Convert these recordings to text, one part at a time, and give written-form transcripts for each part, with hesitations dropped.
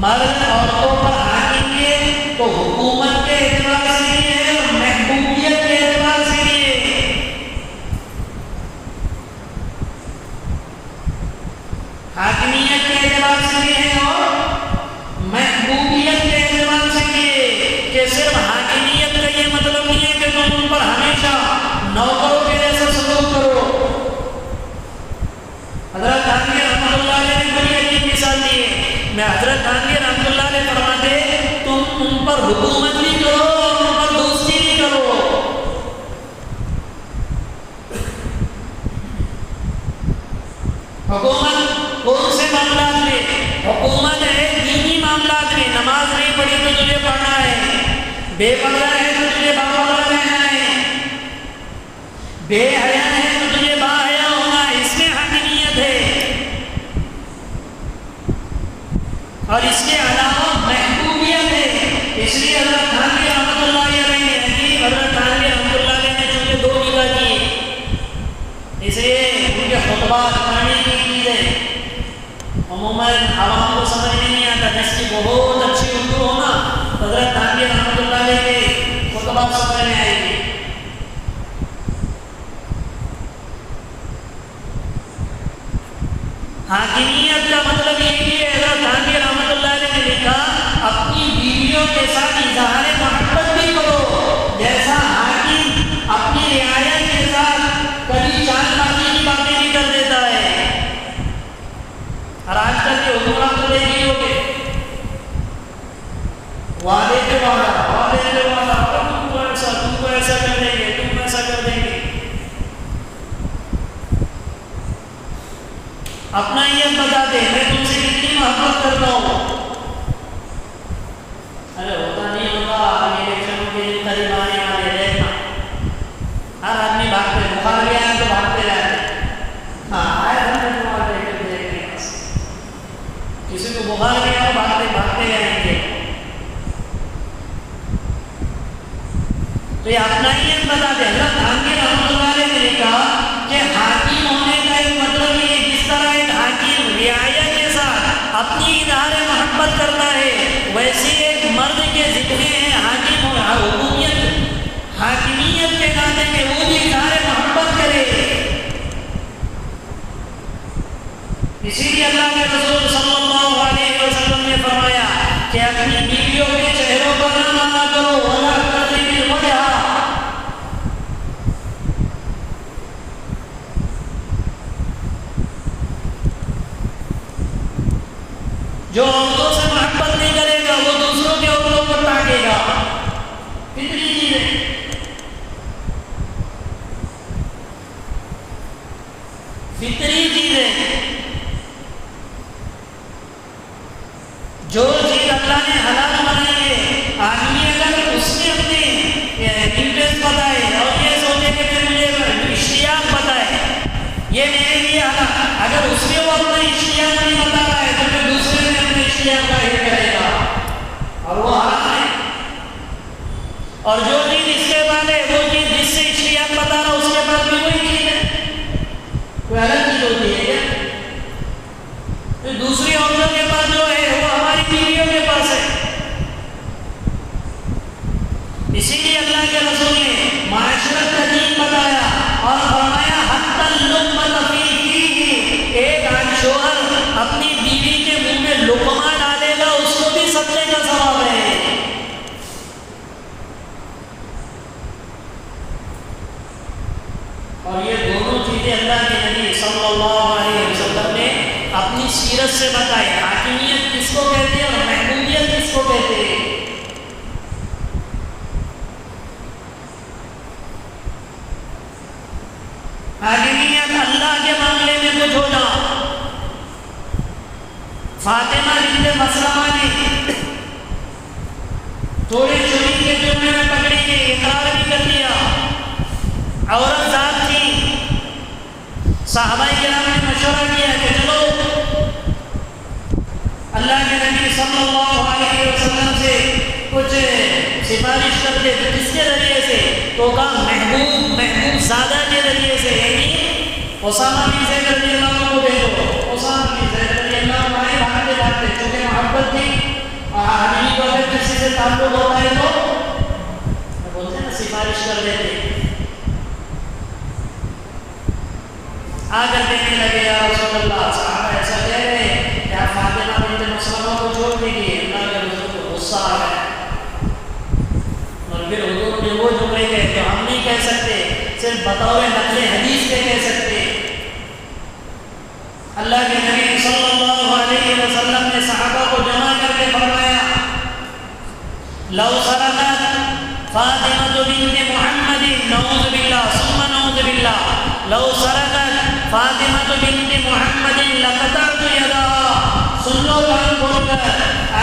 मर्द औरतों पर हाकिम है तो हुकूमत के एतबार से नहीं है और महबूबियत के एतबार से नहीं है। हाकिमियत के एतबार से नहीं है और महबूबियत के एतबार से नहीं है कि सिर्फ हाकिमियत का ये मतलब नहीं है कि तुम उन पर हमेशा नौकरों के जैसे सलूक करो। हजरत थानवी रहमतुल्लाह अलैह ने बड़ी अजीब मिसाल दी है। मैं हजरत थानवी रहमतुल्लाह अलैह फरमाते तुम उन पर हुकूमत भी करो और उन पर दोस्ती भी करो। हुकूमत कौन से मामलात में? हुकूमत है दीनी मामलात में। नमाज नहीं पढ़ी तो तुझे पढ़ना है, बेपर्दा है तो तुझे बापर्दा रहना है, बेहया है तो तुझे बाहया होना है। इसमें हाकिमियत है। और इसके अलावा महबूबियत है। इसलिए हज़रत थानवी रहमतुल्लाह अलैह ने हज़रत थानवी रहमतुल्लाह अलैह ने चूँकि 2 निकाह किए, इसलिए उनके खुतबा पढ़ने की चीज़ें अमूमन आवाम को समझ में नहीं आता। जिसकी बहुत अच्छी उर्दू हो ना, हज़रत थानवी रहमतुल्लाह अलैह के खुतबा समझ में आएगी। हाकिमियत का मतलब ये भी है, हज़रत थानवी रहमतुल्लाह अलैह ने लिखा अपनी बीवियों के साथ इज़हार मोहब्बत भी करो जैसा हाकिम अपनी रियायत के साथ कभी चालबाजी की बातें भी कर देता है। और आजकल के हुक्मरान तो देखिए होंगे वादे पे वादा तुमको ऐसा कर देंगे, तुम ऐसा कर देंगे। अपना ये बताते मैं तुमसे कितनी मोहब्बत करता हूँ। अरे होता नहीं होगा, इलेक्शनों के दिन करीब आने वाले देखना हर आदमी भागते, बुखार भी आया तो भागते रहते। हाँ आए हमने बुखार देखने बस, किसी को बुखार भी आया भागते भागते रहेंगे। तो ये अपना ही बताते। हज़रत थानवी रहमतुल्लाह अलैह ने लिखा कि हाकिम होने का एक मतलब ये जिस तरह एक हाकिम रियायत के साथ अपनी इज़हार मोहब्बत करता है, वैसे एक मर्द के जितने हैं हाकिम और हुकूमियत हाकिमियत के नाते के वो भी इज़हार मोहब्बत करे। इसीलिए अल्लाह के रसूल सल्लल्लाहु अलैहि वसल्लम ने फरमाया कि अपनी बीवियों के चेहरों पर न माना करो, वला तज़रिबिल वजह। जो औरतों से मोहब्बत नहीं करेगा वो दूसरों के औरतों पर ताकेगा। फितरी चीजें, फितरी चीजें, जो चीज अल्लाह ने हलाल बनाई है, आदमी अगर उसने अपने इंटरेस्ट बताए और ये सोचे कि मुझे इश्तियाक बताए ये मेरे लिए हलाल, अगर उसमें वो अपना इश्तियाक नहीं बता रहा है तो फिर दूसरे ने अपने इश्तियाक का हित करेगा और वो हराम है। और जो चीज इसके बाद है वो चीज जिससे इश्तियाक बता रहा उसके पास भी वही चीज है, कोई अलग चीज होती है क्या? तो दूसरी औरतों के पास जो है वो हमारी बीवियों के पास है। इसीलिए अल्लाह के रसूल ने माशरत का दीन बताया और फरमाया एक शोहर अपनी बीवी के मुंह में लुकमा डालेगा उसको भी सदक़े का सवाब है। और ये दोनों चीजें अल्लाह के नबी सल्लल्लाहु अलैहि वसल्लम ने अपनी सीरत से बताई। हाकिमियत किसको कहते हैं और महबूबियत किसको कहते हैं। हाकिमियत अल्लाह के मामले में कुछ हो जाओ। फातिमा बिन्ते मसलमा ने थोड़े चोरी के जुर्म में पकड़ी गई, इकरार भी कर दिया, औरत जात थी। सहाबाए किराम ने मशवरा किया कि चलो अल्लाह के नबी सल्लल्लाहु अलैहि वसल्लम से कुछ सिफारिश कर दे। किसके जरिए से? तो कहा महबूब ज़ादा के जरिए से, यानी उसामा बिन ज़ैद रज़ियल्लाहु अन्हु को भेजो। उसामा बिन ज़ैद रज़ियल्लाहु अन्हु भागते भागते चूँकि मोहब्बत थी को अगर किसी से ताल्लुक होता है तो बोलते हैं ना, सिफारिश कर देते, आकर कहने लगे या रसूलल्लाह, साहबा ऐसा कह रहे हैं कि आप फातिमा बिन्त मसलमा को छोड़ दीजिए। अल्लाह के रसूल को गुस्सा आ गया और फिर हुजूर ने वो जुमले कहे जो हम नहीं कह सकते, सिर्फ बतौर नक़्ल हदीस के कह सकते। अल्लाह के नबी सल्लल्लाहु अलैहि वसल्लम ने सहाबा को जमा करके फरमाया, लौ सरक़त फातिमा बिन्त मुहम्मद नऊज़ बिल्लाह सुम्मा नऊज़ बिल्लाह, लौ सरक़त फातिमा बिन्त मुहम्मद लक़तअतु यदाहा। सुन लो कान खोलकर,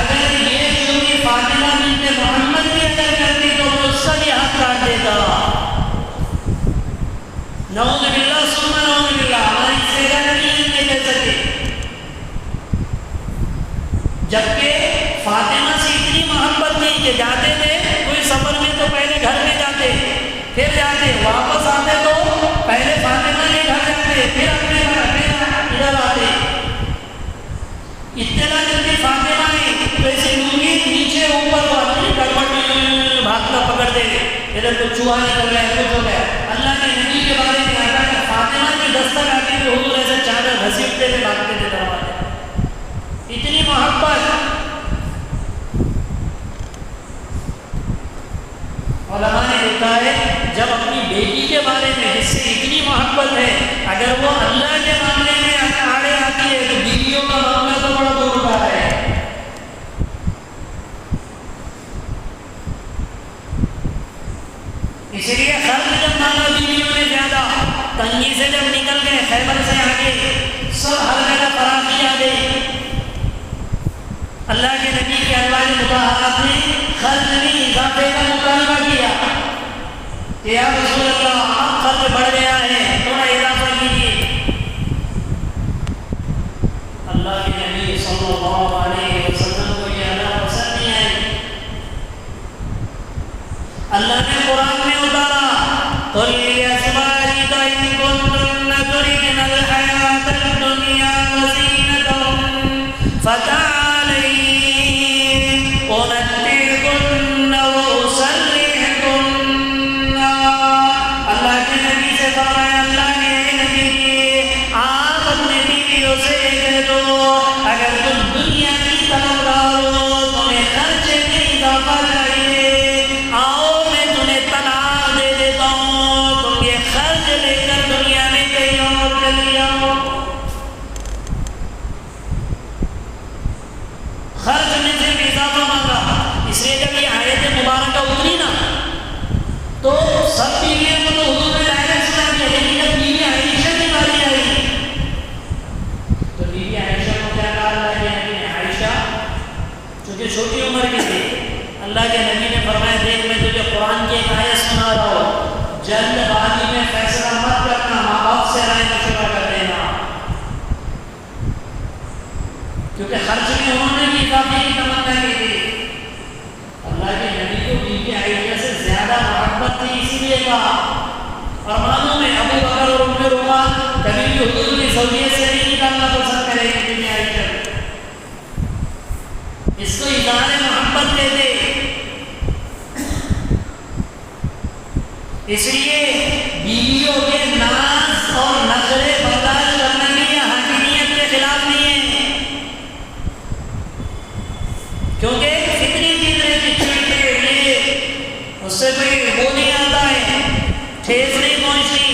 अगर ये चोरी फातिमा बिन्त मुहम्मद की अगर करती तो वो उसका भी हाथ काट देता। नऊज़ बिल्लाह सुम्मा नऊज़ बिल्लाह, हमारी सेगा नहीं कह सके। जबकि फातिमा से इतनी मोहब्बत थी कि जाते थे कोई सफर में तो पहले घर में जाते, फिर जाते, वापस आते तो पहले फातिमा के घर जाते, फिर अपने घर इधर आते। इतना जल्दी फातिमा ने तो ऐसे लूंगी नीचे ऊपर गड़बड़ भागता पकड़ दे, इधर तो चूहा निकल गया, कुछ हो गया। अल्लाह के नबी के बारे में आता है फातिमा की दस्तक आती थी, हुजूर ऐसे चादर घसीटते थे, भागते थे दरवाजे। इतनी मोहब्बत। उलमा ने लिखा है जब अपनी बेटी के बारे में जिससे इतनी मोहब्बत है, अगर वो अल्लाह के मामले में आड़े आती है तो बीवियों का मामला तो बड़ा दूर का है। इसलिए खर्च जब मांगा बीवियों ने ज्यादा, तंगी से जब निकल गए, खैबर से आगे सब हर जगह फराखी आ गई। अल्लाह के नबी के अल्वाह मुताहरात ने खर्च में इजाफे का मुतालबा किया कि या रसूल अल्लाह, अब खर्च बढ़ गया है, थोड़ा इजाफा कीजिए। अल्लाह के नबी सल्लल्लाहु अलैहि वसल्लम को ये अदा पसंद नहीं आई। अल्लाह ने कुरान में उतारा, कुल लिअज़वाजिका इन कुन्तुन्ना तुरिदनल हयातद दुनिया व ज़ीनतहा फ़तअलैना उमत्तिअकुन्ना व उसर्रिहुकुन्ना। अल्लाह के नबी से फरमाया, अल्लाह के नबी आप अपने बीवियों से कह दो, अगर तुम दुनिया की तलबगार हो, तुम्हें खर्चे में इजाफा चाहिए, आओ मैं तुम्हें तलाक दे देता हूँ, तुम ये खर्च लेकर दुनिया में कहीं और चली जाओ। खर्च में सिर्फ इजाफा मांगा। इसलिए जब ये आयत मुबारक उतरी ना तो सब बीवियों को तो हुजूर ने डायरेक्ट सुना दिया, लेकिन जब बीवी आयशा की बारी आई तो बीवी आयशा को क्या कहा अल्लाह के नबी ने? आयशा चूंकि छोटी उम्र की थी, अल्लाह के नबी ने फरमाया, देख मैं तुझे कुरान की एक आयत सुना रहा हूँ, जल्दबाजी में फैसला मत करना, माँ बाप से राय मशवरा कर देना। क्योंकि खर्च में उन्होंने भी काफी तमन्ना की थी। अल्लाह के नबी को बीवी आयशा से ज्यादा मोहब्बत थी, इसीलिए कहा। और मालूम है अबू बकर और उम्मे रुमान कभी भी हुजूर की ज़ौजियत से नहीं निकालना पसंद करेंगे बीवी आयशा। इसको इज़हार मोहब्बत कहते। इसलिए बीवियों के नाज और नखरे बर्दाश्त करने के लिए हाकिमियत के खिलाफ नहीं है, क्योंकि फितरी चीज रहती ये उससे कोई वो नहीं आता है, ठेस नहीं पहुंचती।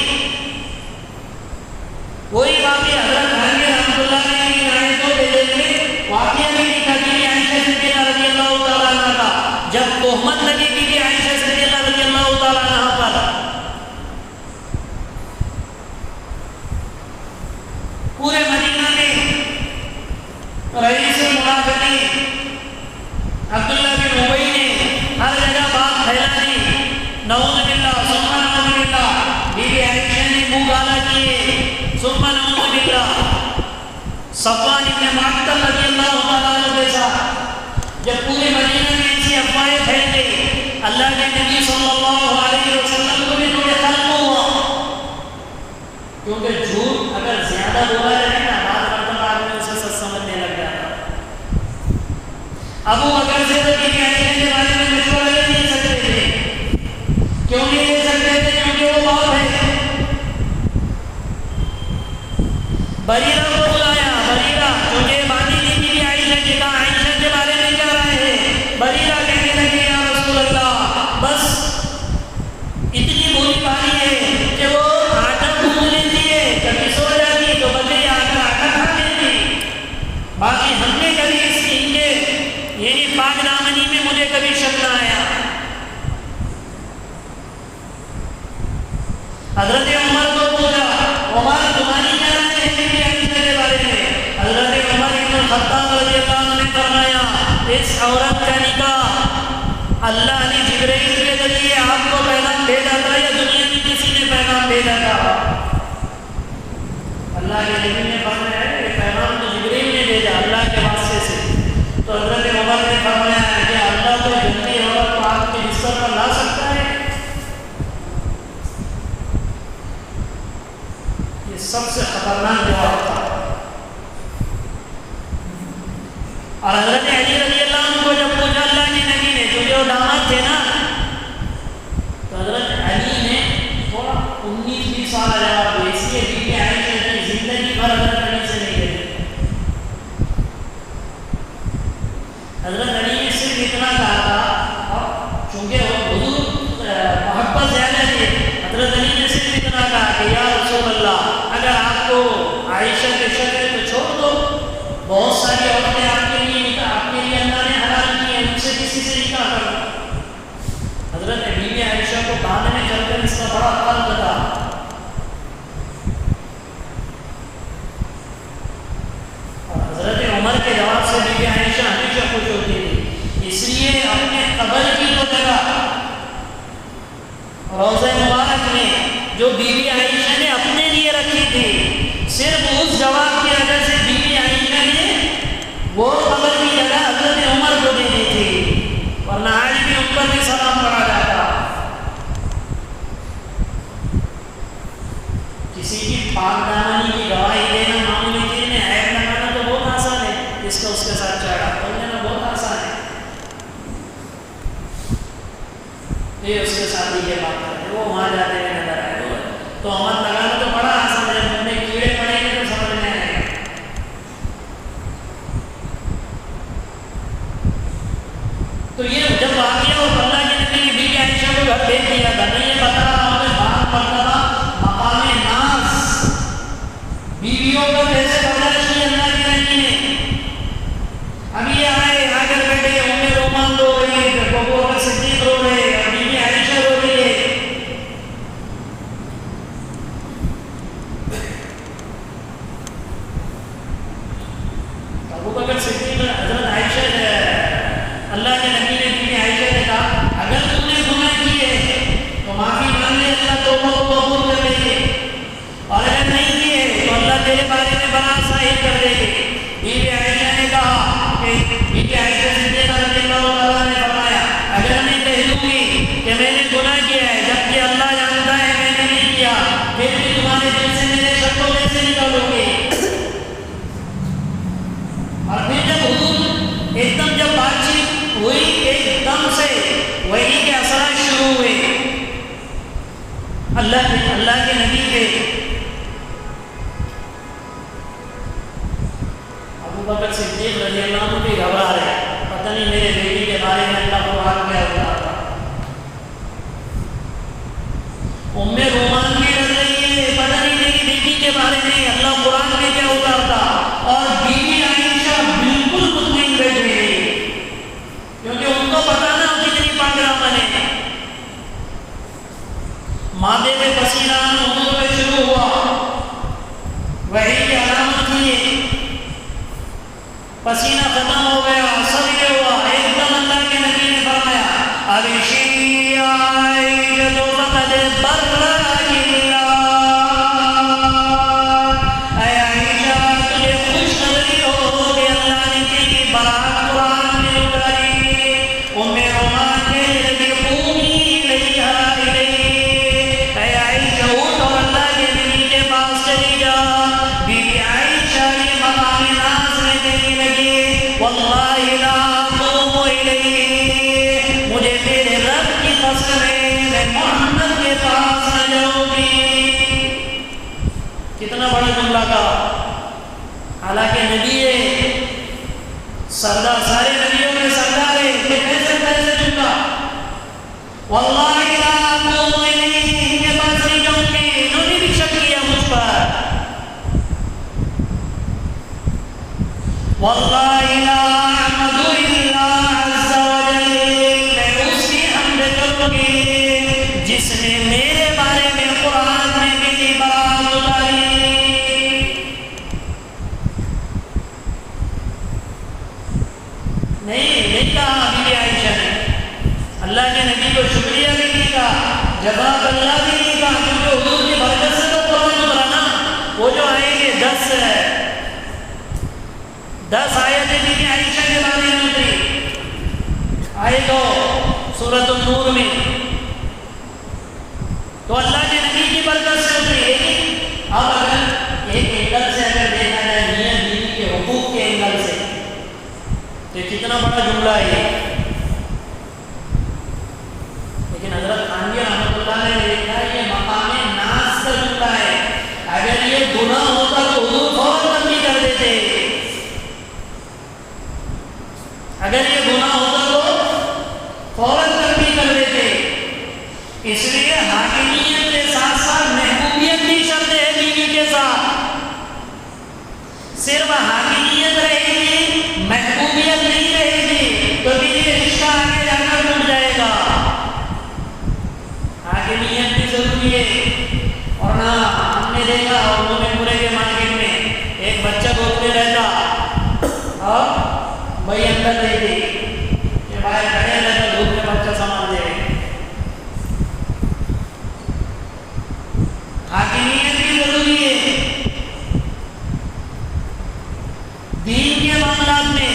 वही वाकई हज़रत खानवी रहमतुल्लाह ने की आयतों के जरिए वाकया भी लिखा कि आयशा सिद्दीक़ा रज़ियल्लाहु तआला अन्हा का जब तोहमत लगी कि आयशा सिद्दीक़ा रज़ियल्लाहु तआला अन्हा पर, पूरे मदीना में रईस मुनाफिकीन अब्दुल्लाह बिन उबई ने हर जगह बात फैला दी, नऊज़ बिल्लाह सुम्मा नऊज़ बिल्लाह। बीवी आयशा ने मुंह गाला किए, सुम्मा नऊज़ बिल्लाह। सफ़वान इब्न मुअत्तल रज़ियल्लाहु तआला अन्हु के साथ जब पूरे मदीना में ऐसी अफवाहें फैल गई, अल्लाह के नबी सल्लल्लाहु अलैहि वसल्लम को भी थोड़े खत्म हुआ, क्योंकि झूठ अगर ज्यादा बोला जाए ना, बात करता आदमी उसे सच समझने लग जाता। अबू बकर से तो बीवी बरीरा को बुलाया, बरीरा जो ये बानी थी बीबी आयशा की, कहा आयशा के बारे में क्या राय है? बरीरा कहने लगे या रसूल अल्लाह, बस इतनी बुरी पानी है कि वो आटा गूंद लेती है, कभी सो जाती तो बकरी आटा खा लेती, बाकी हमने कभी इनके यानी पाक दामनी में मुझे कभी शक ना आया। हजरत उमर को पूछा, उमर तुम्हारी क्या राय है बीबी आयशा के बारे में? हजरत उमर इब्न खत्ताब रज़ियल्लाहु अन्हु ने फरमाया, इस औरत का निकाह अल्लाह ने जिब्रील के जरिए आपको पैगाम भेजा था या दुनिया में किसी ने पैगाम भेजा था? अल्लाह के नबी ने फरमाया ये पैगाम तो जिब्रील ने भेजा अल्लाह के वास्ते से। तो हजरत उमर ने फरमाया कि अल्लाह तो जन्नती औरत को आपके बिस्तर पर ला सकता है? ये सबसे खतरनाक जवाब था। और हजरत अली रज़ियल्लाहु अन्हु को जब पूछा अल्लाह के नबी ने, जो दामाद थे ना, तो हजरत अली ने थोड़ा 19-20 साल जवाब दिया, इसलिए बीबी आयशा की जिंदगी भर हजरत अली से नहीं गई। हजरत अली ने सिर्फ इतना कहा था, और चूंकि हुजूर मोहब्बत ज्यादा थी, हजरत अली ने सिर्फ इतना कहा कि या रसूल अल्लाह, अगर आपको आयशा के शक है तो छोड़ दो, बहुत सारी औरतें आपके लिए अल्लाह ने हलाल की है, उनसे किसी से निकाह कर लो। हजरत बीबी आयशा को बाद में चलकर इसका बड़ा फर्क था। और हजरत उमर के जवाब से बीबी आयशा हमेशा खुश होती थी, इसलिए अपने कब्र की तो जगह रोज़े मुबारक में जो बीबी आयशा ने अपने लिए रखी थी, सिर्फ उस जवाब की वजह से बीबी आयशा ने वो कब्र की जगह हजरत उमर को दे दी थी, वरना आज भी उन पर भी सलाम पढ़ा जाता। किसी की पाकदामनी की गवाही देना मामूली चीज नहीं, ऐब लगाना तो बहुत आसान है, इसका उसके साथ चढ़ा बोल देना बहुत आसान है, ये उसके साथ ही ये बात करते वो वहां जाते हुए नजर आए, तो अमल लगाना तो बड़ा आसान है, मुंह में कीड़े पड़ेंगे तो समझ में आएगा। तो ये जब वाक़या हो, अल्लाह के नबी ने बीबी आयशा को घर भेज दिया था, नहीं ये बता रहा हूँ मैं बात करता था मकामे नाज बीवियों को कैसे बर्दाश्त की अल्लाह के नबी ने। अब ये आए आकर बैठे, उम्मे रोमान रो रही है, अबू बकर सिद्दीक रो रहे हैं, बीबी आयशा रो रही है। अबू बकर सिद्दीक हजरत आयशा अल्लाह के नबी ने बीबी आयशा ने कहा, अगर तुमने गुनाह किए तो माफी मांग ले, अल्लाह तौबा को कबूल कर लेंगे, और अगर नहीं किए तो अल्लाह तेरे बारे में बड़ा साहिब कर देंगे। बीबी आयशा ने कहा कि बीबी आयशा सिद्दीक़ा रज़ियल्लाहु अन्हा ने फरमाया, अगर मैं कह दूंगी कि मैंने गुनाह किया है जबकि अल्लाह जानता है मैंने नहीं किया, फिर भी तुम्हारे दिल से मेरे शक को कैसे निकालोगे? और फिर जब हुजूर एकदम जब बातचीत हुई, एकदम से वही के असर शुरू हुए, अल्लाह के नबी के। अबू बकर सिद्दीक रज़ियल्लाहु अन्हु भी घबरा रहे, पता नहीं मेरे बेटी के बारे में अल्लाह को क्या होता था। उम्मे रोमान भी डर रही है, पता नहीं मेरी बेटी के बारे में अल्लाह कुरान में क्या उतारता, और बीबी आयशा बिल्कुल मुतमईन बैठ गई, क्योंकि उनको पता ना कितनी पाकदामन है। माथे में पसीना हुजूर में शुरू हुआ, वही की अलामत थी, पसीना खत्म हो गया, सब ये हुआ, एकदम अल्लाह के नबी ने फरमाया, अबिशी आयशा तो फक़द बर्रकिल्लाह, ऐ आयशा तुझे खुशखबरी हो कि अल्लाह ने तेरी बरात कुरान में उतारी। उम्मे रोमान के लगे पूरी लैहा इलैहि, ऐ आयशा उठ और अल्लाह के नबी के पास चली जा। बीबी आयशा ने मकाम नाज़ में कहने लगी, वल्लाहि ला अक़ूमु इलैहि, मुझे तेरे रब की कसम है मैं मोहम्मद के पास न जाऊंगी। कितना बड़ा जुमला का, हालांकि नबी है, सरदार, सारे नबियों में सरदार है, मैं कैसे चूका? वल्लाहि ला अक़ूलु इनके पास नहीं जाऊंगी, इन्होंने भी शक किया मुझ पर। वल्लाहि ला अहमदु इल्ला अज़्ज़ा वजल, मैं उसकी हम्द करूंगी जिसने मेरे बारे में कुरान में मेरी बात उतारी। नहीं कहा बीबी आयशा ने, अल्लाह के नबी को शुक्रिया भी नहीं कहा, जवाब अल्लाह भी नहीं कहा, क्योंकि हुजूर की बरकत से तो कुरान उतरा ना। वो जो आएंगे 10 आयतें बीबी आयशा के बारे में उतरी, आए तो सूरत नूर में, तो अल्लाह के नबी की बरकत से उतरी। अब अगर एक एंगल से अगर देखा जाए मियां बीवी के हुकूक के एंगल से, तो कितना बड़ा जुमला है। लेकिन हजरत खानवी रहमतुल्लाह ने लिखा है ये मकामे नास का जुमला है। अगर ये गुनाह होता तो हुजूर फौरन तंबीह कर देते, अगर ये गुनाह होता तो फौरन तंबीह कर देते। इसलिए हाकिमियत के साथ साथ महबूबियत भी शर्त है बीवी के साथ। सिर्फ हाकिमियत रहेगी, महबूबियत नहीं रहेगी, तो भी ये रिश्ता आगे जाकर टूट जाएगा। हाकिमियत भी जरूरी है। और ना हमने देखा उन्होंने के मार्केट में एक बच्चा गोद में रहता और भाई अंदर नहीं थी कि बाहर खड़े रहता, धूप में बच्चा संभाल दे। हाकिमियत भी जरूरी है दीन के मामलात में,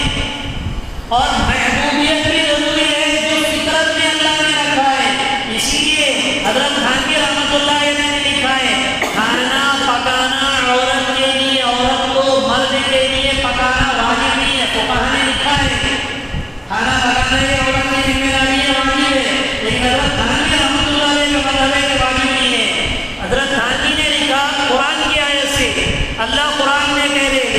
और महबूबियत भी जरूरी है जो फितरत में अल्लाह ने रखा है। इसीलिए हजरत खानवी रहमतुल्लाह ने लिखा है, खाना पकाना औरत के लिए, औरत को मर्द के लिए पकाना वाजिब नहीं है। तो कहाँ ने लिखा है खाना पकाना ये औरत की जिम्मेदारी है, वाजिब है। लेकिन हजरत खानवी रहमतुल्लाह ने जो मतलब है कि वाजिब नहीं है। हजरत खानवी ने लिखा कुरान की आयत से, अल्लाह कुरान में कह रहे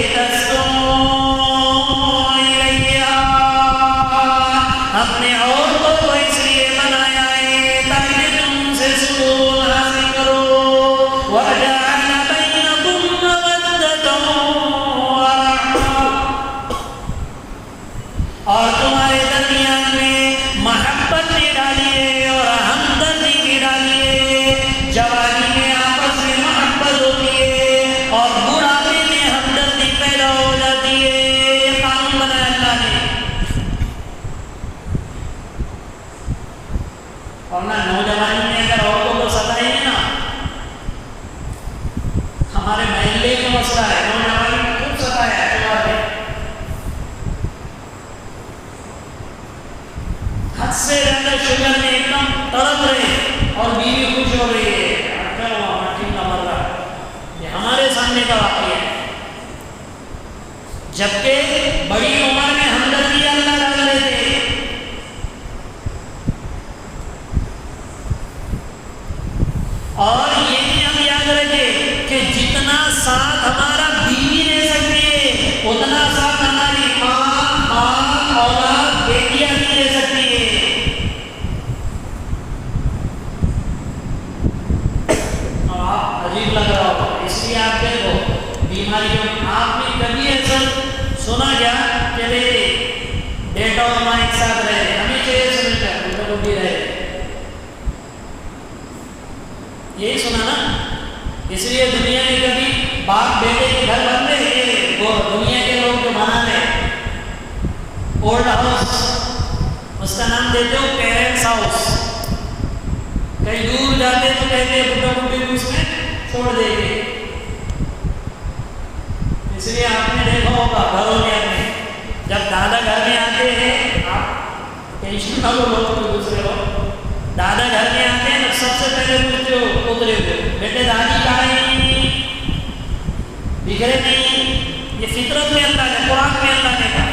अपने औरतों को इसलिए बनाया है ताकि तुमसे सुकून हासिल करो। वजअलना बैनकुम मवद्दतन व रहमा, और तुम्हारे दरमियान में मोहब्बत भी डाली है और हमदर्दी भी डाली है। जवानी में आपस में मोहब्बत होती है और बुढ़ापे में हमदर्दी पैदा हो जाती है। ये कानून बनाया अल्लाह ने। और ना नौजवानी में अगर औरतों को सताएंगे ना, हमारे महल्ले का मसला है, नौजवानी में खूब सताया है, हद से ज्यादा शुगर में एकदम तड़प रहे और बीवी खुश हो रही है, ठीक ना मर रहा। ये हमारे सामने का वाकया है। जबकि बड़ी उम्र में हमदर्दी अल्लाह डाल देते। और ये भी हम याद रखें कि जितना साथ हमारा बीवी दे सकती है उतना साथ हमारी माँ, बाप, औलाद, बेटियां भी दे सकती है। अब आप अजीब लग रहा होगा, इसलिए आप देखो बीमारियों में आपने कभी ऐसा सुना क्या कि बेटा और माँ एक साथ रहे, हमेशा ये सुनता है उनको भी रहे, यही सुना ना। इसलिए दुनिया में कभी बाप बेटे के घर बन रहे, वो दुनिया के लोग जो बना रहे ओल्ड हाउस, उसका नाम देते हो पेरेंट्स हाउस। कहीं दूर जाते तो कहते बुढ़ा बुढ़ी भी उसमें छोड़ देंगे। इसलिए आपने देखा होगा घरों में अपने जब दादा घर में आते हैं, आप टेंशन ना लो लोग तो दूसरे लोग, दादा घर में आते हैं तो सबसे पहले पूछते हो उतरे हुए बेटे दादी कहाँ है, बिखरे नहीं। ये फितरत में अल्लाह ने, कुरान में अल्लाह ने कहा।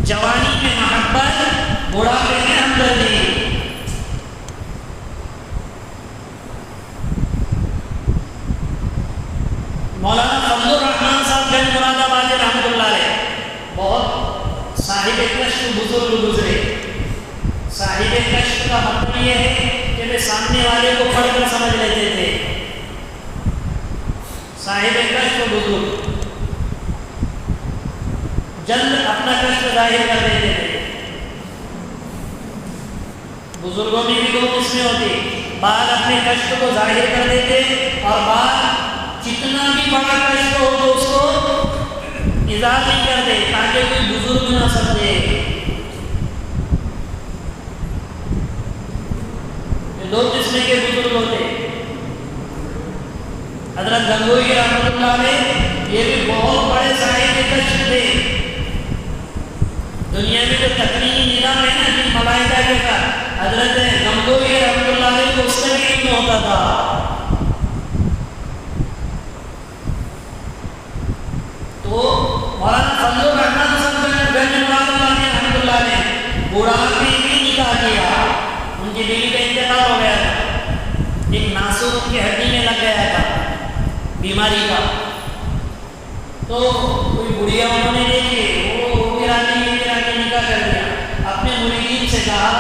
जवानी में मोहब्बत, बुढ़ापे में हमदर्दी। मौलाना फजलुर रहमान साहब गंज मुरादाबाद नवाज रहमतुल्लाह अलैह बहुत साहिब कश्फ बुजुर्ग गुजरे। साहिब कश्फ का मतलब ये है कि वे सामने वाले को पढ़कर समझ लेते थे। साहिब कश्फ बुजुर्ग जल्द अपना कष्ट जाहिर कर देते थे। बुजुर्गों में भी दो किस्में होती, बाद अपने कष्ट को जाहिर कर देते और बाद जितना भी बड़ा कष्ट हो तो उसको इज़हार नहीं करते ताकि कोई बुजुर्ग ना समझे। ये दो किस्म के बुजुर्ग होते। हजरत गंगोई रहमतुल्लाह अलैह ये भी बहुत बड़े साहिब कष्ट थे। दुनिया में जो तकनीकी निज़ाम है ना जिन मलाइका के का हजरत गंगोई रहमतुल्लाह अलैह को उसका भी इल्म होता था। तो मौलाना फजलुर रहमान साहब रहमतुल्लाह ने बुढ़ापे में भी निकाह किया। उनकी बीवी का इंतकाल हो गया था, एक नासूर उनकी हड्डी में लग गया था बीमारी का। तो कोई बुढ़िया उन्होंने देखी, वो भी राजी निकाह कर दिया। अपने मुरीदीन से कहा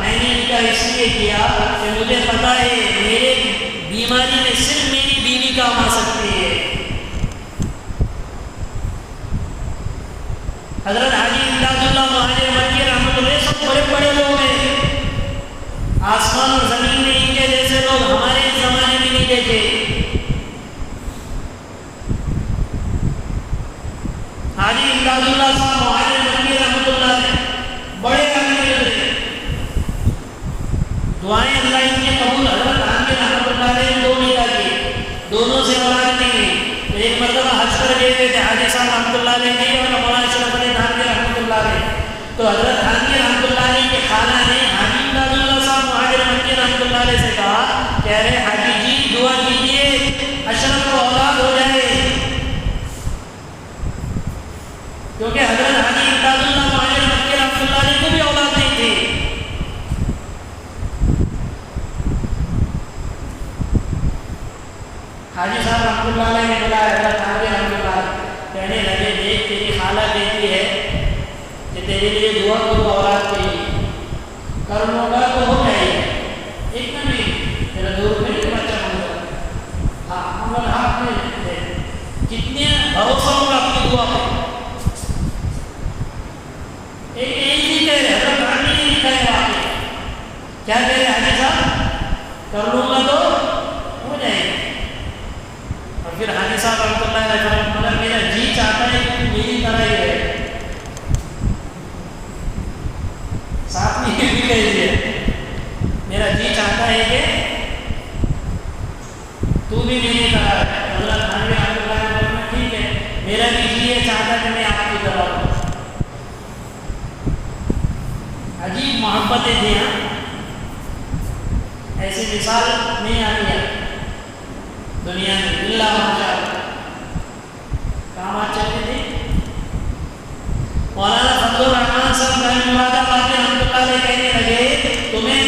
मैंने निकाह इसलिए किया कि मुझे पता है मेरे बीमारी में सिर्फ मेरी बीवी काम आ सकती है। हजरत हाजी इमदादुल्लाह मुहाजिर मक्की रहमतुल्लाह सब बड़े बड़े लोग हैं। आसमान और जमीन में इनके जैसे लोग हमारे इस जमाने में नहीं देखे। हाजी इमदादुल्लाह साहब मुहाजिर मक्की रहमतुल्लाह ने बड़े अमीर थे। दुआएं अल्लाह इनके कबूल। हजरत हाजी रहमतुल्लाह ने दो निकाह किए, दोनों से औलाद नहीं हुई। एक मरतबा हज पर गए थे हाजी साहब रहमतुल्लाह अलैह और मौलाना अशरफ अली थानवी रहमतुल्लाह अलैह। तो हजरत थानवी रहमतुल्लाह अलैह के खाला ने हाजी इमदादुल्लाह साहब मुहाजिर मक्की रहमतुल्लाह अलैह से कहा, कह रहे हाजी जी दुआ कीजिए अशरफ को औलाद हो जाए, क्योंकि हजरत हाजी इमदादुल्लाह मुहाजिर मक्की रहमतुल्लाह अलैह को भी औलाद नहीं थी। हाजी साहब रहमतुल्लाह अलैह ने बोला हजरत थानवी रहमतुल्लाह कहने लगे देख तेरी खाला कहती है कि तेरे लिए दुआ करो औलाद के लिए, कर लूँगा तो हो जाएगी। एक नहीं तेरा 2 रुपये नहीं बच्चा होगा। हाँ हम हाथ में कितने भरोसा होगा अपनी दुआ पर। एक ही कह रहे हजरत थानवी ने लिखा है वहाँ पे, क्या कह रहे हाजी साहब कर लूँगा तो हो जाएगा। और फिर हाजी साहब रहमतुल्लाह अलैह मतलब मेरा जी चाहता है कि मेरी तरह ही रहे। साथ में ये भी कह दिया मेरा जी चाहता है कि तू भी मेरी तरह है। हजरत थानवी रहमतुल्लाह अलैह ठीक है मेरा भी जी ये चाहता है कि मैं आपकी तरह हूँ। अजीब मोहब्बतें थी। हाँ ऐसी मिसाल नहीं आती है दुनिया में। अल्लाह माशाअल्लाह काम आज चलते थे। मौलाना फजलुर रहमान साहब रहमतुल्लाह अलैह कहने लगे तुम्हें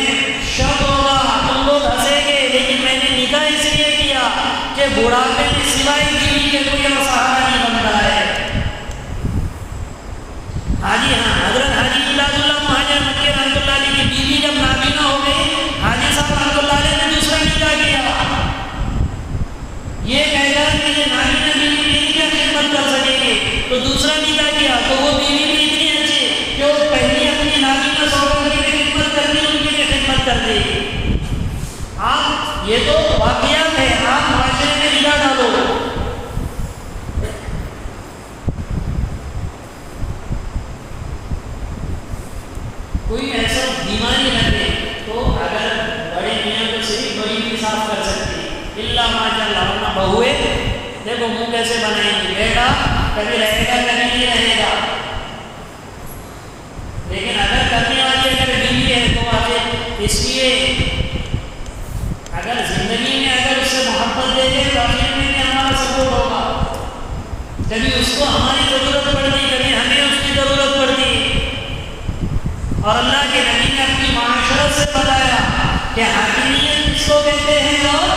शक होगा, तुम लोग हंसेंगे, लेकिन मैंने निकाह इसलिए किया कि बुढ़ापे में सिवाय बीवी के कोई और सहारा नहीं बनता है। हाजी हाँ हजरत हाजी इमदादुल्लाह मुहाजिर मक्की रहमतुल्लाह अलैह की बीवी जब नाबीना हो गई, हाजी साहब रहमतुल्लाह अलैह ने दूसरा निकाह किया। ये कहकर कि ये नाबीना बीवी मेरी क्या खिदमत कर सकेंगे, तो दूसरा निकाह किया। तो वो बीवी भी इतनी अच्छी कि वो पहले अपनी नाबीना सौगंध की भी खिदमत करती, उनकी भी खिदमत करती। आप ये तो वाक़ियात है, आप माशरे में निगाह डालो। कोई ऐसा बीमारी लगे तो अगर बड़े मियाँ को सिर्फ बड़ी भी साफ कर सकती इल्ला माशाअल्लाह, वरना बहुए देखो मुंह कैसे बनाएंगे। बेटा कभी रहेगा कभी नहीं रहेगा। लेकिन अगर करने वाली अगर बीवी है तो आगे इसलिए अगर जिंदगी में अगर उससे मोहब्बत देंगे तो आखिर में हमारा सपोर्ट होगा। कभी उसको हमारी ज़रूरत पड़ती, कभी हमें उसकी ज़रूरत पड़ती। और अल्लाह के नबी ने अपनी माशरत से बताया कि हाकिमियत किसको कहते हैं और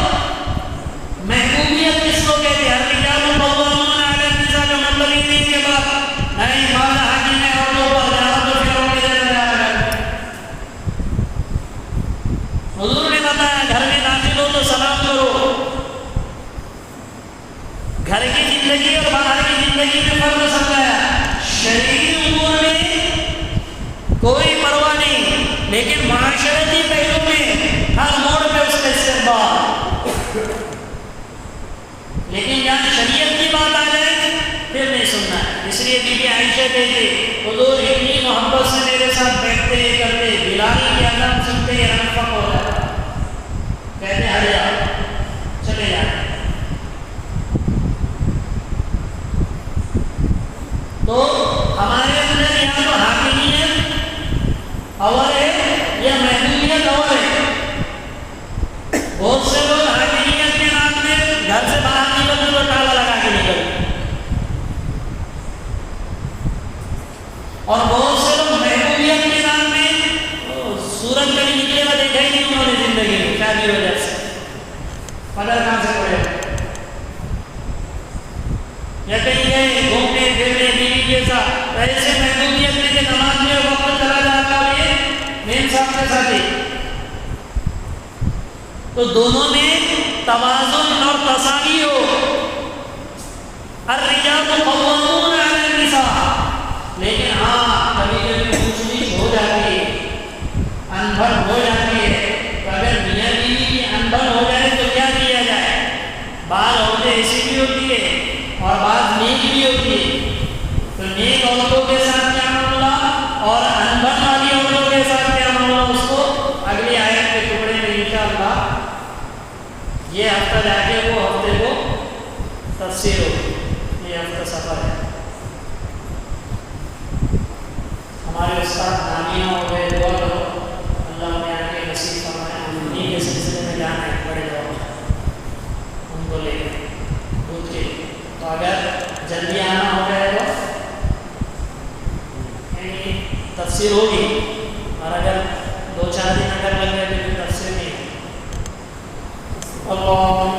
महबूबियत किसको कहते हैं। का मतलब ये नहीं जिंदगी में फर्ज समझाया। शरीरी उमूर में कोई परवाह नहीं, लेकिन माशरती पहलू में हर मोड़ पे उसका इस्तेमाल। लेकिन जहाँ शरीयत की बात आ जाए फिर नहीं सुनना है। इसलिए बीबी आयशा कहती, हुजूर इतनी मोहब्बत से मेरे साथ बैठते करते, बिलाल की अज़ान सुनते ही रंफक हो जाता, कहते हट जाओ चले जाए। तो हमारे अंदर यहाँ तो हाकिमियत और है या महबूबियत और है। बहुत से लोग हाकिमियत के नाम में घर से बाहर निकलते तो ताला लगा के निकलते, और बहुत से लोग महबूबियत के नाम में सूरज कभी निकलेगा देखा ही नहीं उन्होंने जिंदगी में, शादी वजह से पदर कहाँ से पड़ेगा। या कहीं गए घूमने फिरने बीवी के साथ, ऐसे महबूबियत में नमाज में वक्त चला जाता है मेम साहब के साथ ही। तो दोनों में तवाज़ुन और तसावी हो। अर्रिजालु क़व्वामून अला निसा, लेकिन हाँ कभी कभी ऊंच नीच हो जाती है, अनबन हो जाती है। तो अगर मियाँ बीवी की अनबन हो जाए तो क्या किया जाए। बाल औरतें ऐसी भी होती है और बात नेक भी होती है। तो नेक औरतों के साथ क्या मामला और अनबन वाली औरतों के साथ क्या मामला, उसको अगली आयत के टुकड़े में इंशाअल्लाह ये हफ्ता जाके वो हफ्ते को तफसीर होगी। ये हफ्ता सफ़र है। हमारे उस्ताद नामिया हो गए, दुआ करो अल्लाह ने आगे नसीब फरमाए। उन्हीं के सिलसिले में जाना है बड़े लोग उनको लेकर दूध के। तो अगर जल्दी आना हो गया तो तफसीर होगी, और अगर 2-4 दिन अगर लग गए तो तफसीर नहीं है। अल्लाह